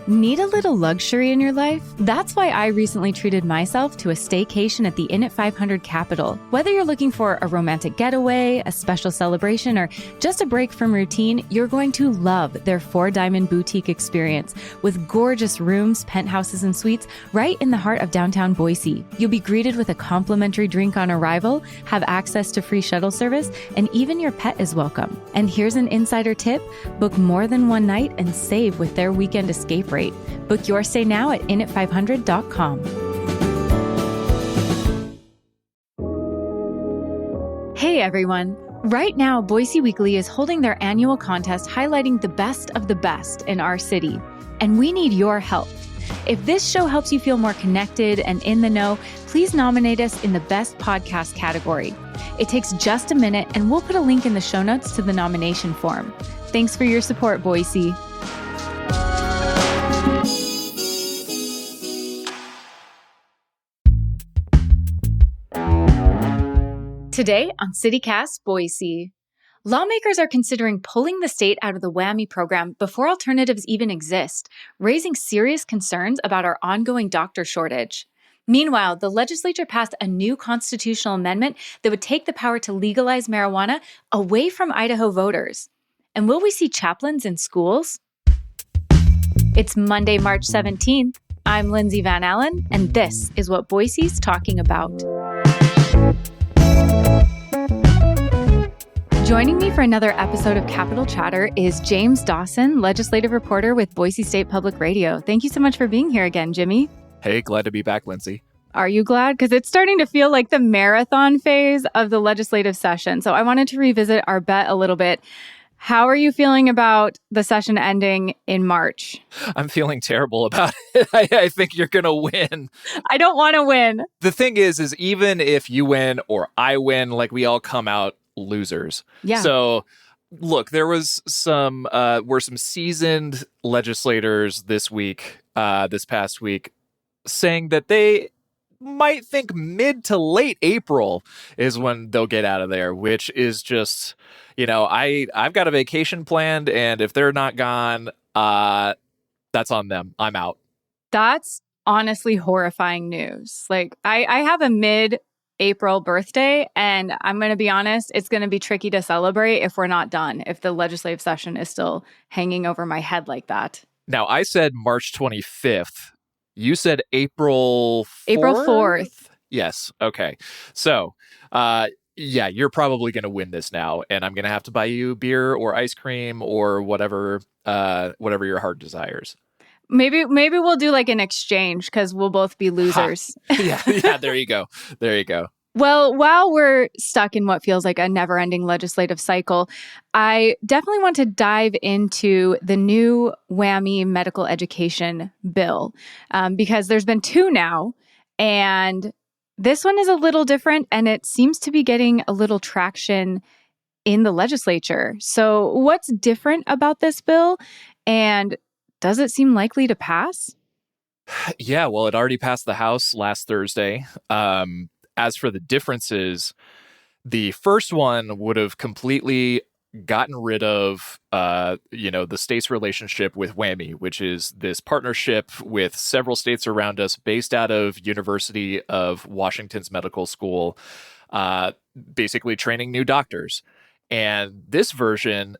Need a little luxury in your life? That's why I recently treated myself to a staycation at the Inn at 500 Capital. Whether you're looking for a romantic getaway, a special celebration, or just a break from routine, you're going to love their Four Diamond Boutique experience with gorgeous rooms, penthouses, and suites right in the heart of downtown Boise. You'll be greeted with a complimentary drink on arrival, have access to free shuttle service, and even your pet is welcome. And here's an insider tip: book more than one night and save with their weekend escape rate. Book your stay now at inat500.com. Hey everyone! Right now, Boise Weekly is holding their annual contest highlighting the best of the best in our city. And we need your help. If this show helps you feel more connected and in the know, please nominate us in the Best Podcast category. It takes just a minute, and we'll put a link in the show notes to the nomination form. Thanks for your support, Boise. Today on CityCast Boise, lawmakers are considering pulling the state out of the WWAMI program before alternatives even exist, raising serious concerns about our ongoing doctor shortage. Meanwhile, the legislature passed a new constitutional amendment that would take the power to legalize marijuana away from Idaho voters. And will we see chaplains in schools? It's Monday, March 17th. I'm Lindsay Van Allen, and this is what Boise's talking about. Joining me for another episode of Capitol Chatter is James Dawson, legislative reporter with Boise State Public Radio. Thank you so much for being here again, Jimmy. Hey, glad to be back, Lindsay. Are you glad? Because it's starting to feel like the marathon phase of the legislative session. So I wanted to revisit our bet a little bit. How are you feeling about the session ending in March? I'm feeling terrible about it. I think you're going to win. I don't want to win. The thing is even if you win or I win, like, we all come out losers. Yeah. So look, there was some seasoned legislators this past week, saying that they might think mid to late April is when they'll get out of there, which is just, I've got a vacation planned, and if they're not gone, that's on them. I'm out. That's honestly horrifying news. Like, I have a mid-April birthday, and I'm going to be honest, it's going to be tricky to celebrate if we're not done, if the legislative session is still hanging over my head like that. Now, I said March 25th. You said April 4th? April 4th. Yes. Okay. So, yeah, you're probably going to win this now, and I'm going to have to buy you beer or ice cream or whatever your heart desires. Maybe we'll do like an exchange, because we'll both be losers. Yeah, there you go. There you go. Well, while we're stuck in what feels like a never-ending legislative cycle, I definitely want to dive into the new WWAMI medical education bill, because there's been two now, and this one is a little different, and it seems to be getting a little traction in the legislature. So what's different about this bill, and does it seem likely to pass? Yeah, well, it already passed the House last Thursday. As for the differences, the first one would have completely gotten rid of, the state's relationship with WWAMI, which is this partnership with several states around us based out of University of Washington's medical school, basically training new doctors. And this version,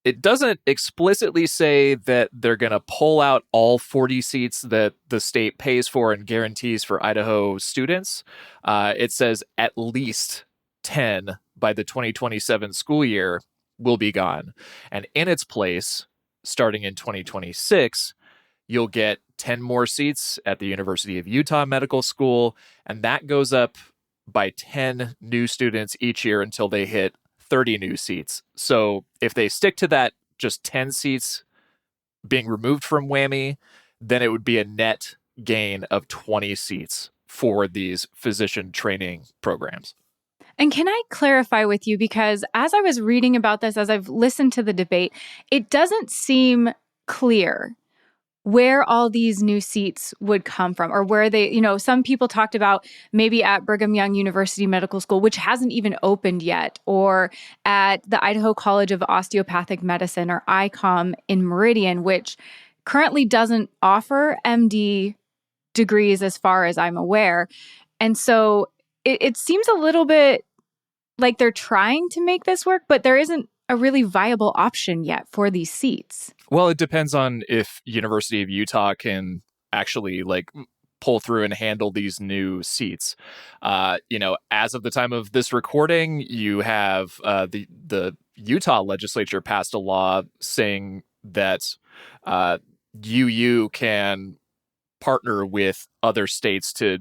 it doesn't explicitly say that they're going to pull out all 40 seats that the state pays for and guarantees for Idaho students. It says at least 10 by the 2027 school year will be gone. And in its place, starting in 2026, you'll get 10 more seats at the University of Utah Medical School, and that goes up by 10 new students each year until they hit 30 new seats. So if they stick to that, just 10 seats being removed from WWAMI, then it would be a net gain of 20 seats for these physician training programs. And can I clarify with you, because as I was reading about this, as I've listened to the debate, it doesn't seem clear where all these new seats would come from, or where they, some people talked about maybe at Brigham Young University Medical School, which hasn't even opened yet, or at the Idaho College of Osteopathic Medicine, or ICOM in Meridian, which currently doesn't offer MD degrees as far as I'm aware. And so it seems a little bit like they're trying to make this work, but there isn't a really viable option yet for these seats. Well, it depends on if University of Utah can actually pull through and handle these new seats. As of the time of this recording, you have the Utah legislature passed a law saying that UU can partner with other states to,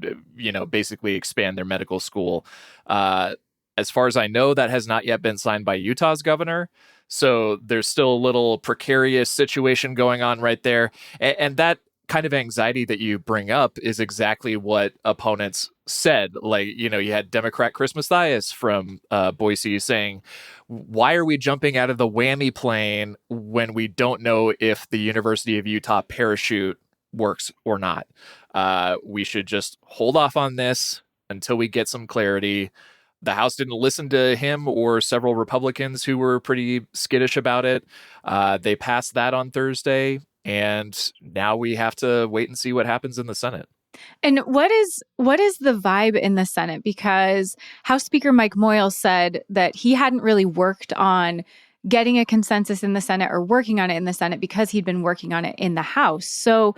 basically expand their medical school. As far as I know, that has not yet been signed by Utah's governor. So there's still a little precarious situation going on right there. And that kind of anxiety that you bring up is exactly what opponents said. You had Democrat Chris Mathias from Boise saying, why are we jumping out of the whammy plane when we don't know if the University of Utah parachute works or not? We should just hold off on this until we get some clarity. The House didn't listen to him or several Republicans who were pretty skittish about it. They passed that on Thursday, and now we have to wait and see what happens in the Senate. And what is the vibe in the Senate? Because House Speaker Mike Moyle said that he hadn't really worked on getting a consensus in the Senate or working on it in the Senate because he'd been working on it in the House. So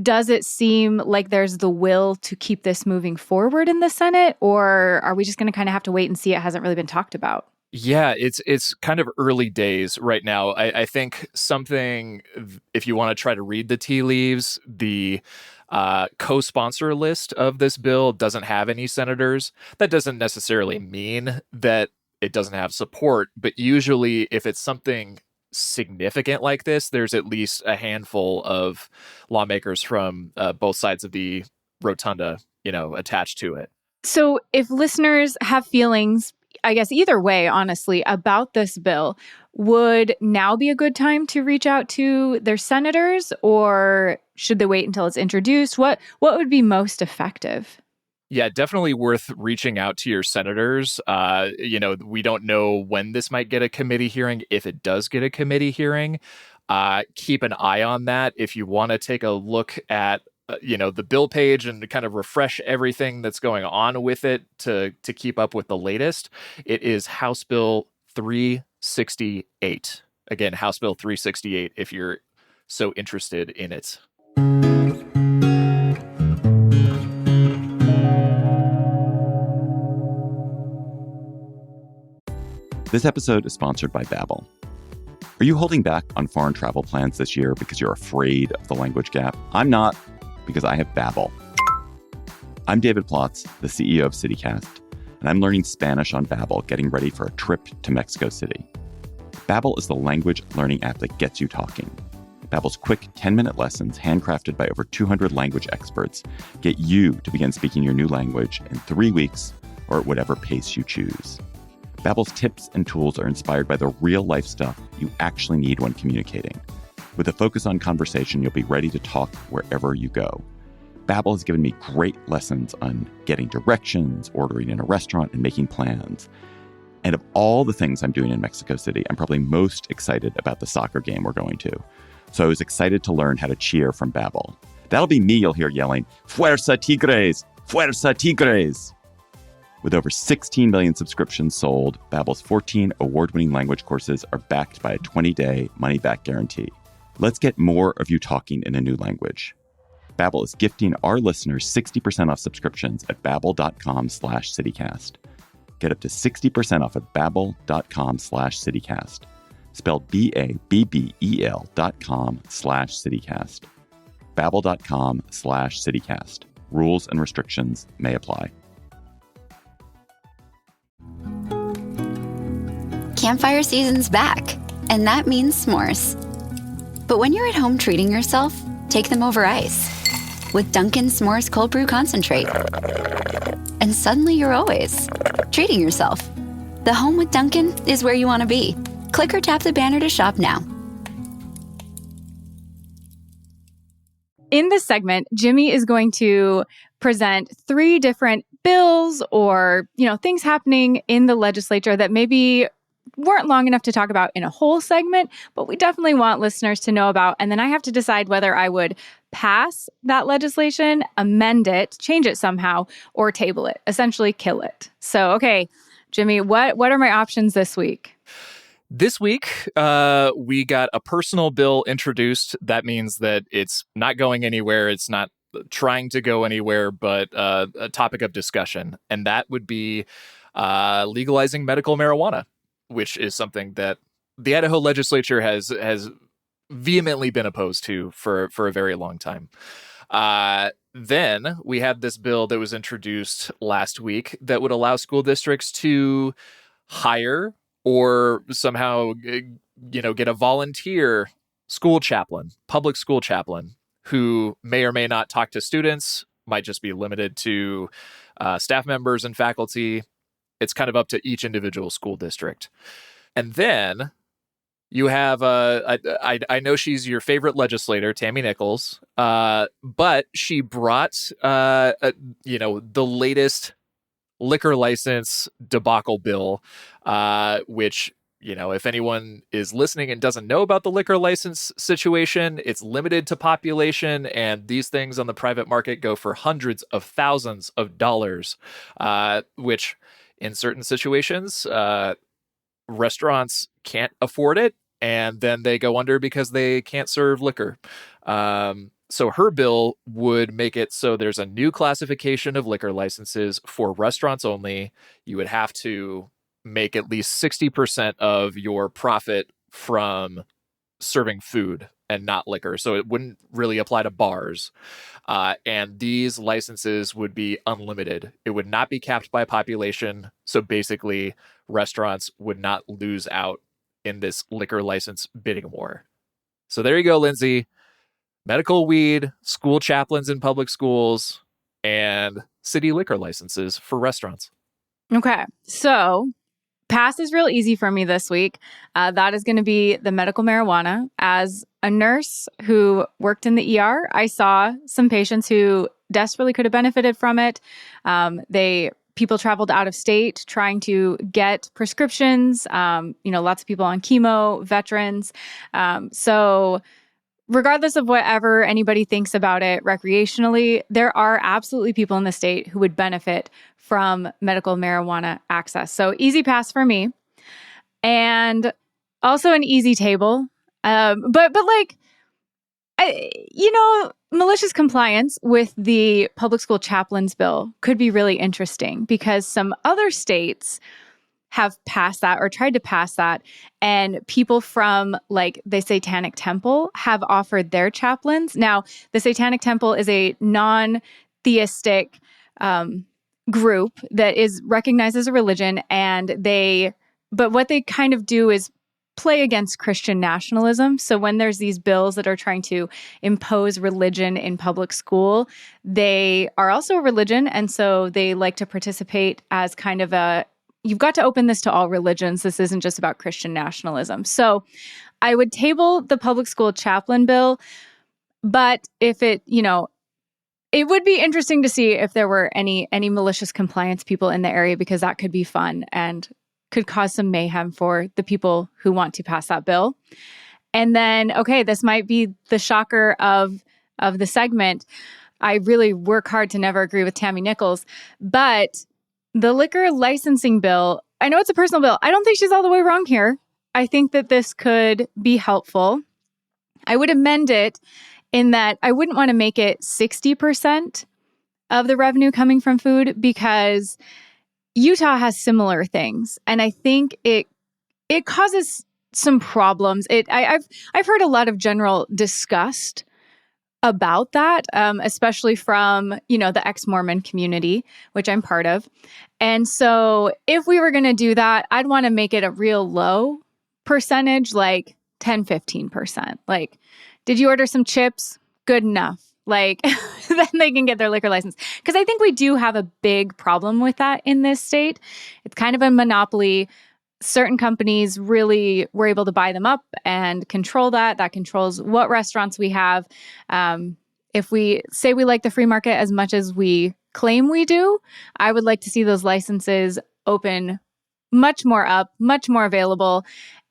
does it seem like there's the will to keep this moving forward in the Senate, or are we just going to kind of have to wait and see? It hasn't really been talked about. Yeah, it's kind of early days right now. I think something, if you want to try to read the tea leaves, the co-sponsor list of this bill doesn't have any senators. That doesn't necessarily mean that it doesn't have support, but usually if it's something significant like this, there's at least a handful of lawmakers from both sides of the rotunda, attached to it. So if listeners have feelings, I guess either way, honestly, about this bill, would now be a good time to reach out to their senators, or should they wait until it's introduced? What would be most effective? Yeah, definitely worth reaching out to your senators. We don't know when this might get a committee hearing. If it does get a committee hearing, keep an eye on that. If you want to take a look at, the bill page and to kind of refresh everything that's going on with it to keep up with the latest, it is House Bill 368. Again, House Bill 368, if you're so interested in it. This episode is sponsored by Babbel. Are you holding back on foreign travel plans this year because you're afraid of the language gap? I'm not, because I have Babbel. I'm David Plotz, the CEO of CityCast, and I'm learning Spanish on Babbel, getting ready for a trip to Mexico City. Babbel is the language learning app that gets you talking. Babbel's quick 10-minute lessons, handcrafted by over 200 language experts, get you to begin speaking your new language in 3 weeks or at whatever pace you choose. Babbel's tips and tools are inspired by the real-life stuff you actually need when communicating. With a focus on conversation, you'll be ready to talk wherever you go. Babbel has given me great lessons on getting directions, ordering in a restaurant, and making plans. And of all the things I'm doing in Mexico City, I'm probably most excited about the soccer game we're going to. So I was excited to learn how to cheer from Babbel. That'll be me you'll hear yelling, "Fuerza Tigres! Fuerza Tigres!" With over 16 million subscriptions sold, Babbel's 14 award-winning language courses are backed by a 20-day money-back guarantee. Let's get more of you talking in a new language. Babbel is gifting our listeners 60% off subscriptions at babbel.com/citycast. Get up to 60% off at babbel.com/citycast. Spelled BABBEL.com/citycast. Babbel.com/citycast. Rules and restrictions may apply. Campfire season's back, and that means s'mores. But when you're at home treating yourself, take them over ice with Dunkin' S'mores Cold Brew Concentrate. And suddenly you're always treating yourself. The home with Dunkin' is where you want to be. Click or tap the banner to shop now. In this segment, Jimmy is going to present 3 different bills or, things happening in the legislature that maybe weren't long enough to talk about in a whole segment, but we definitely want listeners to know about. And then I have to decide whether I would pass that legislation, amend it, change it somehow, or table it, essentially kill it. So, okay, Jimmy, what are my options this week? This week, we got a personal bill introduced. That means that it's not going anywhere. It's not trying to go anywhere, but a topic of discussion. And that would be legalizing medical marijuana, which is something that the Idaho legislature has vehemently been opposed to for a very long time. Then we had this bill that was introduced last week that would allow school districts to hire or somehow, get a volunteer school chaplain, public school chaplain, who may or may not talk to students, might just be limited to staff members and faculty. It's kind of up to each individual school district. And then you have, I know she's your favorite legislator, Tammy Nichols, but she brought, the latest liquor license debacle bill, which, if anyone is listening and doesn't know about the liquor license situation, it's limited to population, and these things on the private market go for hundreds of thousands of dollars, which in certain situations, restaurants can't afford it, and then they go under because they can't serve liquor. So her bill would make it so there's a new classification of liquor licenses for restaurants only. You would have to make at least 60% of your profit from serving food and not liquor. So it wouldn't really apply to bars. And these licenses would be unlimited. It would not be capped by population. So basically, restaurants would not lose out in this liquor license bidding war. So there you go, Lindsay. Medical weed, school chaplains in public schools, and city liquor licenses for restaurants. Okay, so pass is real easy for me this week. That is going to be the medical marijuana. As a nurse who worked in the ER, I saw some patients who desperately could have benefited from it. People traveled out of state trying to get prescriptions. Lots of people on chemo, veterans. So regardless of whatever anybody thinks about it recreationally, there are absolutely people in the state who would benefit from medical marijuana access. So easy pass for me. And also an easy table. Malicious compliance with the public school chaplains bill could be really interesting because some other states have passed that or tried to pass that. And people from the Satanic Temple have offered their chaplains. Now, the Satanic Temple is a non-theistic group that is recognized as a religion. But what they kind of do is play against Christian nationalism. So when there's these bills that are trying to impose religion in public school, they are also a religion. And so they like to participate as kind of you've got to open this to all religions. This isn't just about Christian nationalism. So I would table the public school chaplain bill, but if it would be interesting to see if there were any malicious compliance people in the area, because that could be fun and could cause some mayhem for the people who want to pass that bill. And then, okay, this might be the shocker of the segment. I really work hard to never agree with Tammy Nichols, but the liquor licensing bill, I know it's a personal bill. I don't think she's all the way wrong here. I think that this could be helpful. I would amend it in that I wouldn't want to make it 60% of the revenue coming from food, because Utah has similar things. And I think it causes some problems. I've heard a lot of general disgust about that, especially from, the ex-Mormon community, which I'm part of. And so if we were going to do that, I'd want to make it a real low percentage, like 10, 15%. Like, did you order some chips? Good enough. Like, then they can get their liquor license. Because I think we do have a big problem with that in this state. It's kind of a monopoly. Certain companies really were able to buy them up and control that. That controls what restaurants we have. If we say we like the free market as much as we claim we do, I would like to see those licenses open much more up, much more available.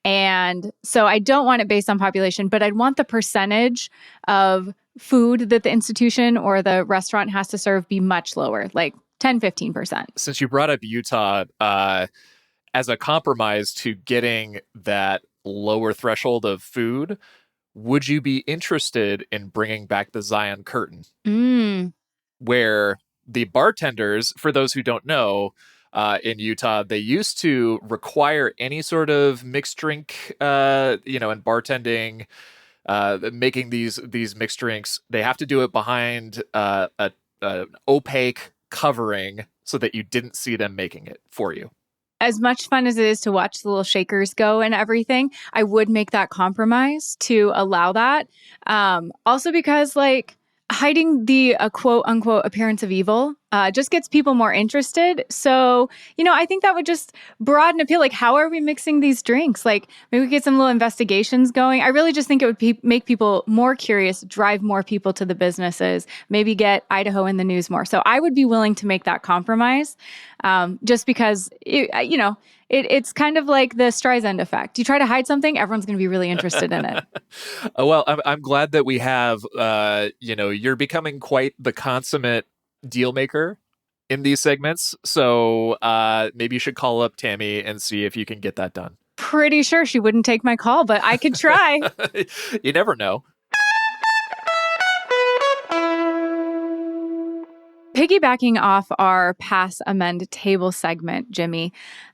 And so I don't want it based on population, but I'd want the percentage of food that the institution or the restaurant has to serve be much lower, like 10, 15%. Since you brought up Utah, as a compromise to getting that lower threshold of food, would you be interested in bringing back the Zion Curtain? Where the bartenders, for those who don't know, in Utah, they used to require any sort of mixed drink, in bartending, making these mixed drinks. They have to do it behind an opaque covering so that you didn't see them making it for you. As much fun as it is to watch the little shakers go and everything, I would make that compromise to allow that. Also because hiding the quote unquote appearance of evil just gets people more interested. So, I think that would just broaden appeal. Like, how are we mixing these drinks? Like, maybe we get some little investigations going. I really just think it would make people more curious, drive more people to the businesses, maybe get Idaho in the news more. So I would be willing to make that compromise just because, it's kind of like the Streisand effect. You try to hide something, everyone's going to be really interested in it. Well, I'm glad that we have, you're becoming quite the consummate deal maker in these segments. So maybe you should call up Tammy and see if you can get that done. Pretty sure she wouldn't take my call, but I could try. You never know. Piggybacking off our pass, amend, table segment, Jimmy,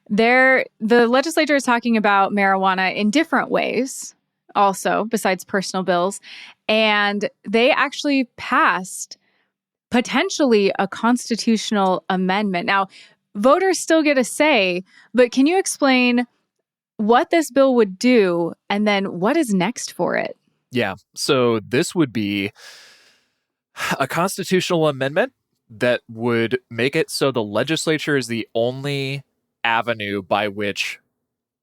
the legislature is talking about marijuana in different ways also, besides personal bills. And they actually passed potentially a constitutional amendment. Now, voters still get a say, but can you explain what this bill would do and then what is next for it? Yeah. So this would be a constitutional amendment that would make it so the legislature is the only avenue by which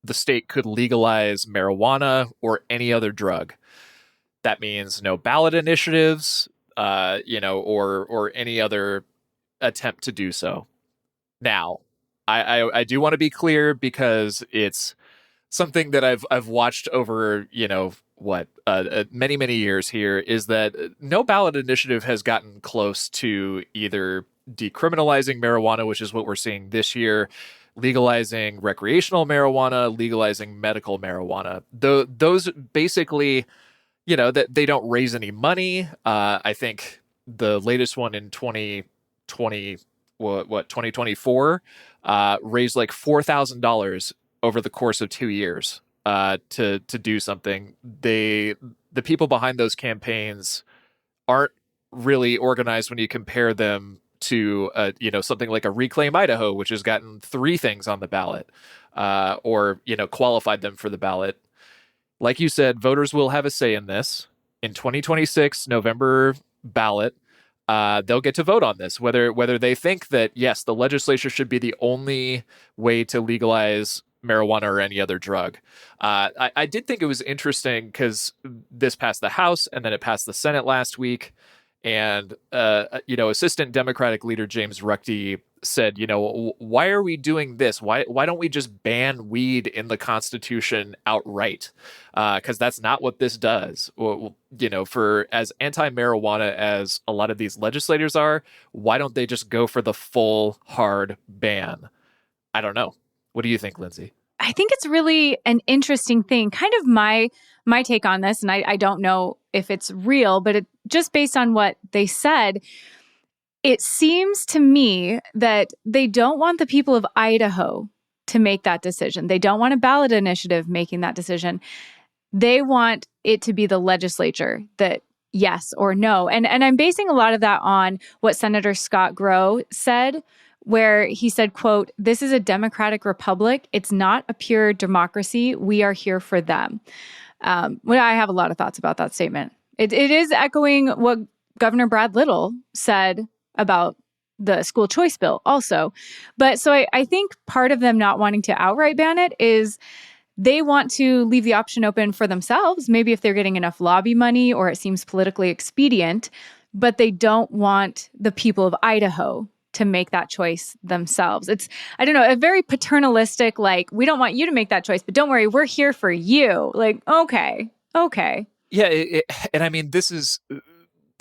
the state could legalize marijuana or any other drug. That means no ballot initiatives, or any other attempt to do so. Now, I do want to be clear because it's something that I've watched over, many, many years here, is that no ballot initiative has gotten close to either decriminalizing marijuana, which is what we're seeing this year, legalizing recreational marijuana, legalizing medical marijuana. Those basically, that they don't raise any money. I think the latest one in 2024 raised like $4,000 over the course of 2 years to do something. The people behind those campaigns aren't really organized when you compare them to something like a Reclaim Idaho, which has gotten 3 things on the ballot, or qualified them for the ballot. Like you said, voters will have a say in this. In 2026 November ballot, they'll get to vote on this, whether they think that, yes, the legislature should be the only way to legalize marijuana or any other drug. I did think it was interesting because this passed the House and then it passed the Senate last week. And, Assistant Democratic Leader James Ruckty said, why are we doing this? Why don't we just ban weed in the Constitution outright? Because that's not what this does. For as anti-marijuana as a lot of these legislators are, why don't they just go for the full hard ban? I don't know. What do you think, Lindsay? I think it's really an interesting thing. Kind of my take on this, and I don't know if it's real, but just based on what they said, it seems to me that they don't want the people of Idaho to make that decision. They don't want a ballot initiative making that decision. They want it to be the legislature that yes or no. And I'm basing a lot of that on what Senator Scott Grow said, where he said, quote, "This is a democratic republic. It's not a pure democracy. We are here for them." Well, I have a lot of thoughts about that statement. It is echoing what Governor Brad Little said about the school choice bill also. But so I think part of them not wanting to outright ban it is they want to leave the option open for themselves, maybe if they're getting enough lobby money or it seems politically expedient, but they don't want the people of Idaho to make that choice themselves. It's, I don't know, a very paternalistic, like, we don't want you to make that choice, but don't worry, we're here for you. Like, okay. Yeah, and I mean, this is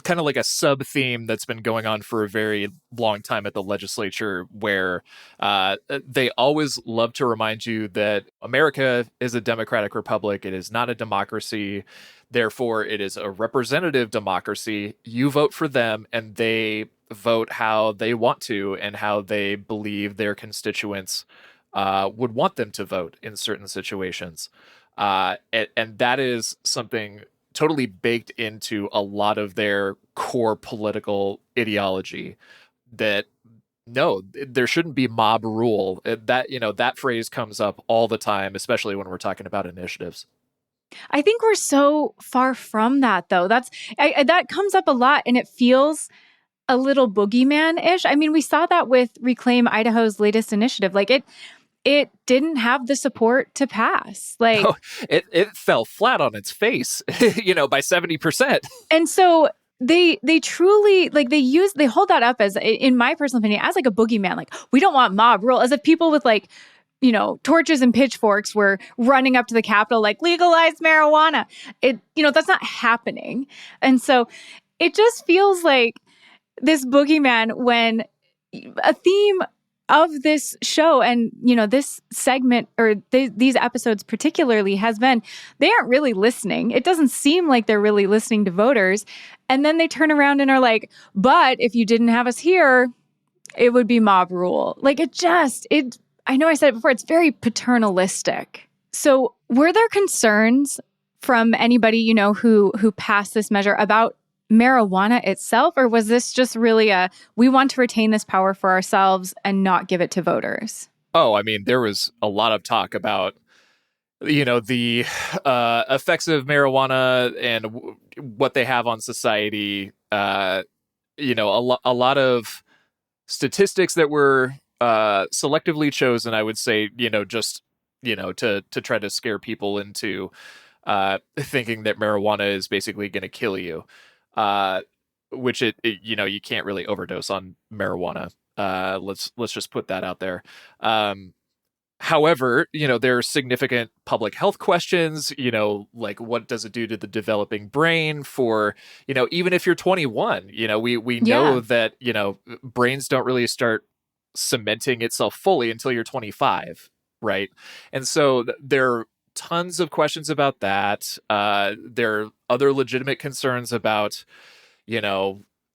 kind of like a sub theme that's been going on for a very long time at the legislature, where they always love to remind you that America is a democratic republic. It is not a democracy. Therefore, it is a representative democracy. You vote for them, and they vote how they want to and how they believe their constituents would want them to vote in certain situations. And that is something totally baked into a lot of their core political ideology, that no, there shouldn't be mob rule. That phrase comes up all the time, especially when we're talking about initiatives. I think we're so far from that, though. That comes up a lot, and it feels a little boogeyman-ish. I mean, we saw that with Reclaim Idaho's latest initiative. Like, it didn't have the support to pass. Like, it fell flat on its face, by 70%. And so they truly, like, they hold that up as, in my personal opinion, as like a boogeyman. Like, we don't want mob rule, as if people with like, torches and pitchforks were running up to the Capitol, like, legalize marijuana. That's not happening. And so it just feels like this boogeyman, when a theme of this show and, this segment, or these episodes particularly, has been, they aren't really listening. It doesn't seem like they're really listening to voters. And then they turn around and are like, but if you didn't have us here, it would be mob rule. Like, I know I said it before, it's very paternalistic. So were there concerns from anybody, who passed this measure about marijuana itself, or was this just really we want to retain this power for ourselves and not give it to voters? Oh, I mean, there was a lot of talk about, the effects of marijuana and what they have on society. A lot of statistics that were selectively chosen, I would say, to try to scare people into thinking that marijuana is basically going to kill you. Which you can't really overdose on marijuana. Let's just put that out there. However, there are significant public health questions, like, what does it do to the developing brain for, even if you're 21, we know that, brains don't really start cementing itself fully until you're 25. Right. And so there are tons of questions about that. There are other legitimate concerns about,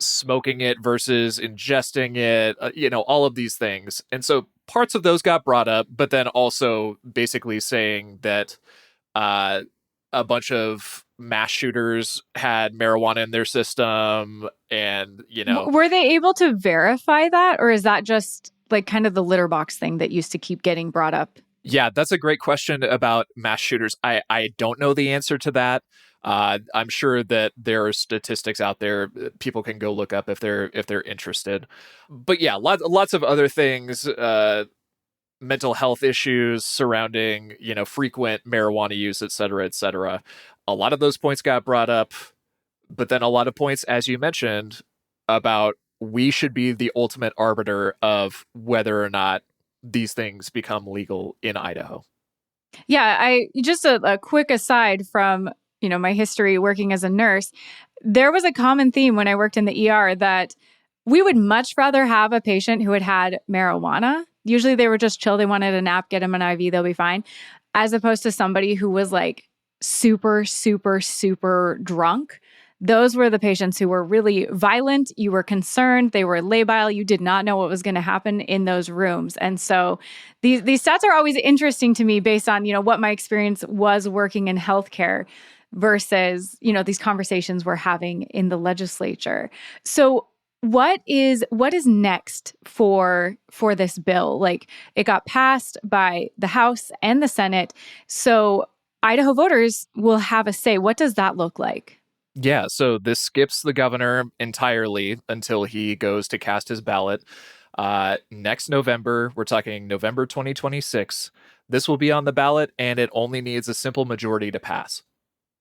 smoking it versus ingesting it, all of these things. And so parts of those got brought up, but then also basically saying that a bunch of mass shooters had marijuana in their system, and, Were they able to verify that, or is that just like kind of the litter box thing that used to keep getting brought up? Yeah, that's a great question about mass shooters. I don't know the answer to that. I'm sure that there are statistics out there people can go look up if they're interested. But yeah, lots of other things, mental health issues surrounding, frequent marijuana use, et cetera, et cetera. A lot of those points got brought up, but then a lot of points, as you mentioned, about we should be the ultimate arbiter of whether or not these things become legal in Idaho. Yeah, just a quick aside from, my history working as a nurse, there was a common theme when I worked in the ER that we would much rather have a patient who had marijuana. Usually they were just chill. They wanted a nap, get them an IV, they'll be fine. As opposed to somebody who was like super, super, super drunk. Those were the patients who were really violent. You were concerned. They were labile. You did not know what was going to happen in those rooms. And so these stats are always interesting to me based on, what my experience was working in healthcare versus, these conversations we're having in the legislature. So what is next for this bill? Like, it got passed by the House and the Senate. So Idaho voters will have a say. What does that look like? Yeah, so this skips the governor entirely until he goes to cast his ballot. Next November, we're talking November 2026, this will be on the ballot, and it only needs a simple majority to pass.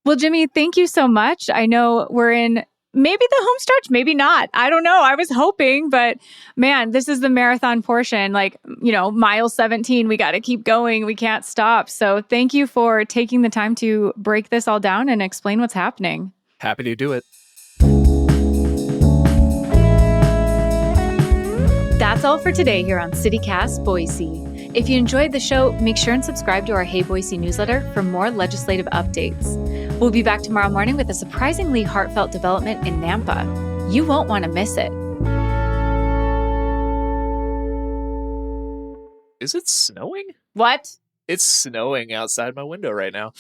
Well, Jimmy, thank you so much. I know we're in maybe the home stretch, maybe not. I don't know. I was hoping, but man, this is the marathon portion. Like, mile 17, we got to keep going. We can't stop. So thank you for taking the time to break this all down and explain what's happening. Happy to do it. That's all for today here on CityCast Boise. If you enjoyed the show, make sure and subscribe to our Hey Boise newsletter for more legislative updates. We'll be back tomorrow morning with a surprisingly heartfelt development in Nampa. You won't want to miss it. Is it snowing? What? It's snowing outside my window right now.